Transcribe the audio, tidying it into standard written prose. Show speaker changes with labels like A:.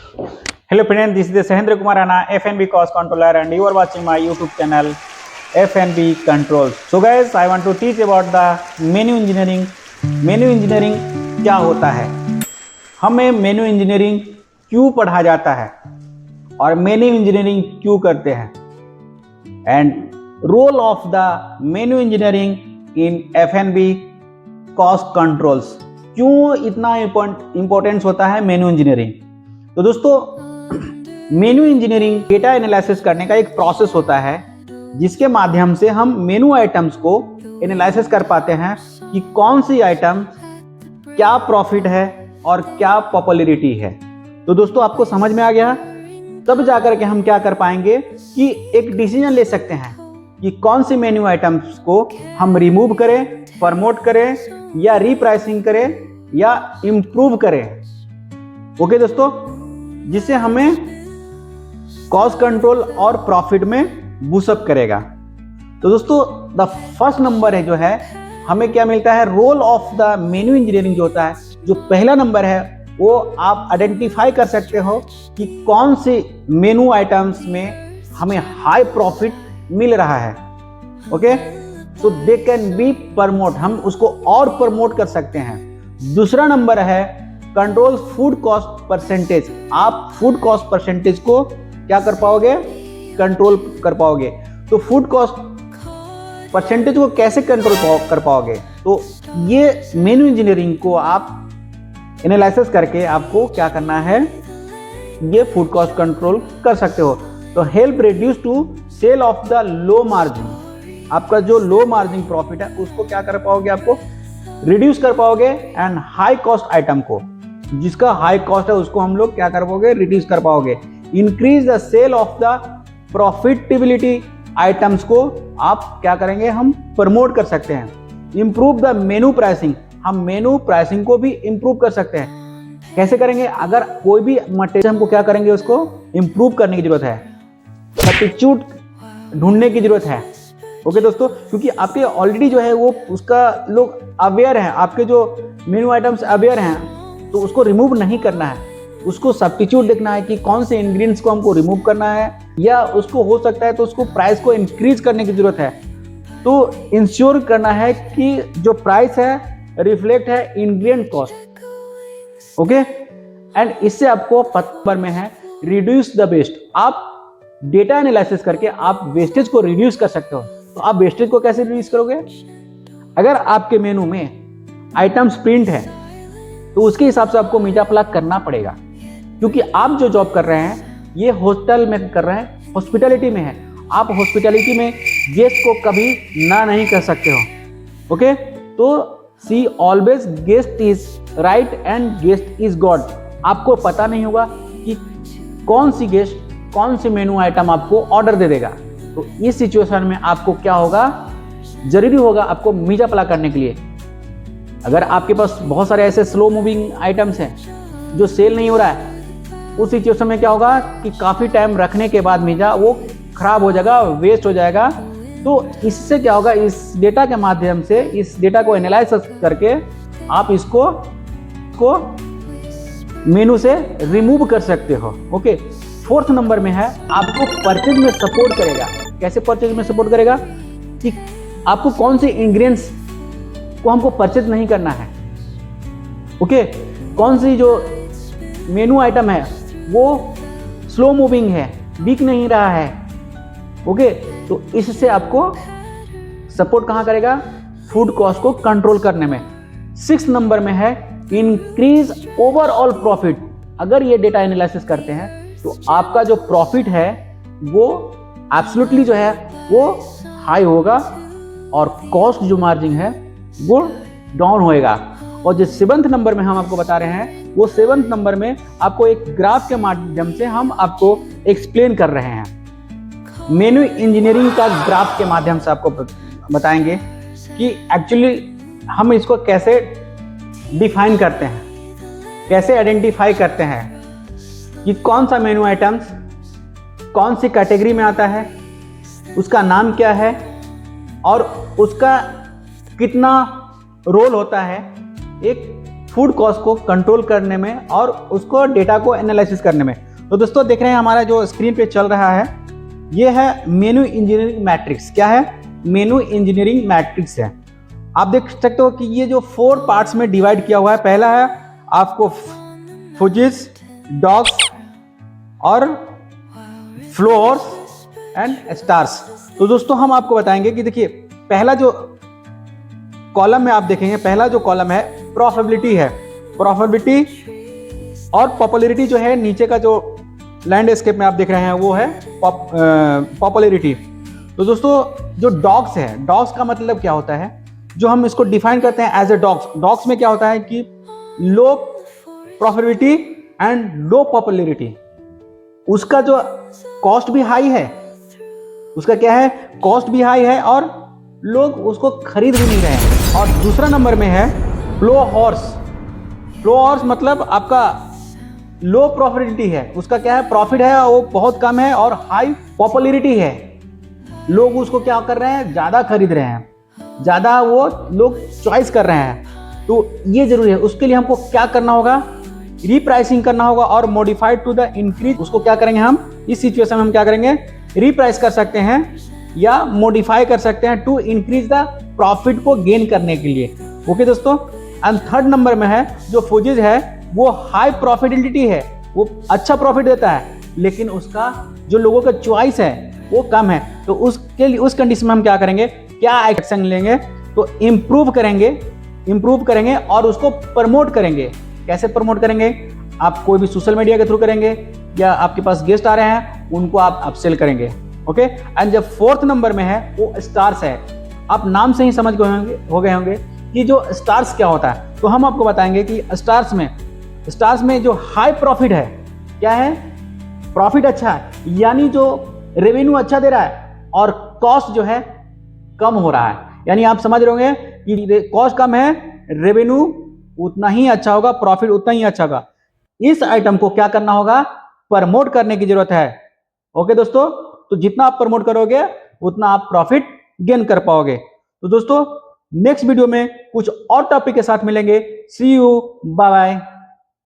A: Hello friends, this is Sahendra Kumar Rana, FNB Cost Controller, and you are watching my YouTube channel FNB Controls. So guys, I want to teach about the menu engineering. Menu engineering क्या होता है, हमें menu engineering क्यों पढ़ा जाता है और menu engineering क्यों करते हैं, and role of the menu engineering in FNB cost controls, क्यों इतना इम्पोर्टेंस होता है मेन्यू इंजीनियरिंग। तो दोस्तों, मेन्यू इंजीनियरिंग डेटा एनालिसिस करने का एक प्रोसेस होता है जिसके माध्यम से हम मेनू आइटम्स को एनालिसिस कर पाते हैं कि कौन सी आइटम क्या प्रॉफिट है और क्या पॉपुलैरिटी है। तो दोस्तों, आपको समझ में आ गया, तब जाकर के हम क्या कर पाएंगे कि एक डिसीजन ले सकते हैं कि कौन सी मेन्यू आइटम्स को हम रिमूव करें, प्रमोट करें या रीप्राइसिंग करें या इम्प्रूव करें। ओके दोस्तों, जिससे हमें कॉस्ट कंट्रोल और प्रॉफिट में बूस्टअप करेगा। तो दोस्तों, द फर्स्ट नंबर है जो है, हमें क्या मिलता है, role of the menu engineering जो होता है, जो पहला नंबर है वो आप आइडेंटिफाई कर सकते हो कि कौन सी मेनू आइटम्स में हमें हाई प्रॉफिट मिल रहा है। Okay, so they can be promote, हम उसको और प्रमोट कर सकते हैं। दूसरा नंबर है कंट्रोल फूड कॉस्ट परसेंटेज। आप फूड कॉस्ट परसेंटेज को क्या कर पाओगे, कंट्रोल कर पाओगे। तो फूड कॉस्ट परसेंटेज को कैसे कंट्रोल कर पाओगे, तो ये मेन्यू इंजीनियरिंग को आप एनालिसिस करके आपको क्या करना है, ये फूड कॉस्ट कंट्रोल कर सकते हो। तो help reduce to sell of the low margin, आपका जो लो मार्जिन प्रॉफिट है उसको क्या कर पाओगे, आपको रिड्यूस कर पाओगे। एंड हाई कॉस्ट आइटम को, जिसका हाई कॉस्ट है उसको हम लोग क्या कर पाओगे, रिड्यूस कर पाओगे। Increase the sell of the profitability items को आप क्या करेंगे, हम प्रमोट कर सकते हैं। इंप्रूव द मेनू प्राइसिंग, हम मेनू प्राइसिंग को भी इंप्रूव कर सकते हैं। कैसे करेंगे, अगर कोई भी मटेरियल हमको क्या करेंगे, उसको इंप्रूव करने की जरूरत है, सब्स्टिट्यूट ढूंढने की जरूरत है। ओके दोस्तों, क्योंकि आपके ऑलरेडी जो है वो उसका लोग अवेयर हैं, आपके जो मेनू आइटम्स अवेयर हैं, तो उसको रिमूव नहीं करना है, उसको सब्स्टिट्यूट देखना है कि कौन से इंग्रेडिएंट्स को हमको रिमूव करना है, या उसको हो सकता है तो उसको प्राइस को इंक्रीज करने की जरूरत है। तो इंश्योर करना है कि जो प्राइस है रिफ्लेक्ट है इंग्रेडिएंट कॉस्ट। ओके, एंड इससे आपको नंबर में है रिड्यूस द वेस्ट। आप डेटा एनालिसिस करके आप वेस्टेज को रिड्यूस कर सकते हो। तो आप वेस्टेज को कैसे रिड्यूस करोगे, अगर आपके मेनू में आइटम्स प्रिंट है तो उसके हिसाब से आपको मीटा प्लग करना पड़ेगा, क्योंकि आप जो जॉब कर रहे हैं ये हॉस्टल में कर रहे हैं, हॉस्पिटैलिटी में है। आप हॉस्पिटैलिटी में गेस्ट को कभी ना नहीं कर सकते हो। ओके, तो see always guest is right and guest is god. आपको पता नहीं होगा कि कौन सी गेस्ट कौन सी मेनू आइटम आपको ऑर्डर दे देगा। तो इस सिचुएशन में आपको क्या होगा, जरूरी होगा आपको मीजा प्ला करने के लिए। अगर आपके पास बहुत सारे ऐसे स्लो मूविंग आइटम्स हैं जो सेल नहीं हो रहा है, उस सिचुएशन में क्या होगा कि काफ़ी टाइम रखने के बाद मीजा वो खराब हो जाएगा, वेस्ट हो जाएगा। तो इससे क्या होगा, इस डेटा के माध्यम से, इस डेटा को एनालाइज करके आप इसको मेनू से रिमूव कर सकते हो। ओके, फोर्थ नंबर में है आपको परचेज में सपोर्ट करेगा। कैसे परचेज में सपोर्ट करेगा, कि आपको कौन से इंग्रेडिएंट्स को हमको परचेज नहीं करना है। ओके, कौन सी जो मेनू आइटम है वो स्लो मूविंग है, बिक नहीं रहा है। ओके, तो इससे आपको सपोर्ट कहाँ करेगा, फूड कॉस्ट को कंट्रोल करने में। 6 नंबर में है इंक्रीज ओवरऑल प्रॉफिट। अगर ये डेटा एनालिसिस करते हैं तो आपका जो प्रॉफिट है वो एब्सोल्युटली जो है वो हाई होगा और कॉस्ट जो मार्जिन है वो डाउन होएगा। और जो 7th नंबर में हम आपको बता रहे हैं, वो 7th नंबर में आपको एक ग्राफ के माध्यम से हम आपको एक्सप्लेन कर रहे हैं। मेन्यू इंजीनियरिंग का ग्राफ के माध्यम से आपको बताएंगे कि एक्चुअली हम इसको कैसे डिफाइन करते हैं, कैसे आइडेंटिफाई करते हैं कि कौन सा मेनू आइटम्स कौन सी कैटेगरी में आता है, उसका नाम क्या है और उसका कितना रोल होता है एक फूड कॉस्ट को कंट्रोल करने में और उसको डेटा को एनालिसिस करने में। तो दोस्तों देख रहे हैं हमारा जो स्क्रीन पे चल रहा है ये है मेनू इंजीनियरिंग मैट्रिक्स। क्या है? मेनू इंजीनियरिंग मैट्रिक्स है। आप देख सकते हो कि ये जो 4 पार्ट्स में डिवाइड किया हुआ है। पहला है आपको फुजीज, डॉग्स और फ्लोर्स एंड स्टार्स। तो दोस्तों हम आपको बताएंगे कि देखिए पहला जो कॉलम में आप देखेंगे, पहला जो कॉलम है प्रोबेबिलिटी है। प्रोबेबिलिटी और पॉपुलैरिटी जो है नीचे का जो लैंडस्केप में आप देख रहे हैं वो है पॉपुलैरिटी। तो दोस्तों जो डॉग्स है, डॉग्स का मतलब क्या होता है, जो हम इसको डिफाइन करते हैं एज ए डॉग्स। डॉग्स में क्या होता है कि लो प्रोबेबिलिटी एंड लो पॉपुलैरिटी। उसका जो कॉस्ट भी हाई है, उसका क्या है, कॉस्ट भी हाई है और लोग उसको खरीद भी नहीं रहे हैं। और दूसरा नंबर में है फ्लो हॉर्स। फ्लो हॉर्स मतलब आपका लो प्रॉफिटेबिलिटी है, उसका क्या है, प्रॉफिट है वो बहुत कम है और हाई पॉपुलैरिटी है। लोग उसको क्या कर रहे हैं, ज़्यादा खरीद रहे हैं, ज़्यादा वो लोग चॉइस कर रहे हैं। तो ये जरूरी है। उसके लिए हमको क्या करना होगा, रीप्राइसिंग करना होगा और मॉडिफाइड टू द इंक्रीज। उसको क्या करेंगे हम, इस सिचुएशन में हम क्या करेंगे, रीप्राइस कर सकते हैं या मॉडिफाई कर सकते हैं टू इंक्रीज द प्रॉफिट को गेन करने के लिए। ओके दोस्तों। एंड थर्ड नंबर में है जो फुजीज है, वो हाई प्रॉफिटेबिलिटी है, वो अच्छा प्रॉफिट देता है लेकिन उसका जो लोगों का चॉइस है वो कम है। तो उसके लिए उस कंडीशन में हम क्या करेंगे, क्या एक्शन लेंगे, तो इम्प्रूव करेंगे और उसको प्रमोट करेंगे। कैसे प्रमोट करेंगे, आप कोई भी सोशल मीडिया के थ्रू करेंगे या आपके पास गेस्ट आ रहे हैं उनको आप अपसेल करेंगे। ओके। एंड जब फोर्थ नंबर में है वो स्टार्स है। आप नाम से ही समझ हो गए होंगे कि जो स्टार्स क्या होता है। तो हम आपको बताएंगे कि स्टार्स में जो हाई प्रॉफिट है, क्या है, प्रॉफिट अच्छा है, यानी जो रेवेन्यू अच्छा दे रहा है और कॉस्ट जो है कम हो रहा है। यानी आप समझ रहे होंगे कि कॉस्ट कम है, रेवेन्यू उतना ही अच्छा होगा, प्रॉफिट उतना ही अच्छा होगा। इस आइटम को क्या करना होगा, प्रमोट करने की जरूरत है। ओके दोस्तों। तो जितना आप प्रमोट करोगे उतना आप प्रॉफिट गेन कर पाओगे। तो दोस्तों नेक्स्ट वीडियो में कुछ और टॉपिक के साथ मिलेंगे। सी यू, बाय बाय।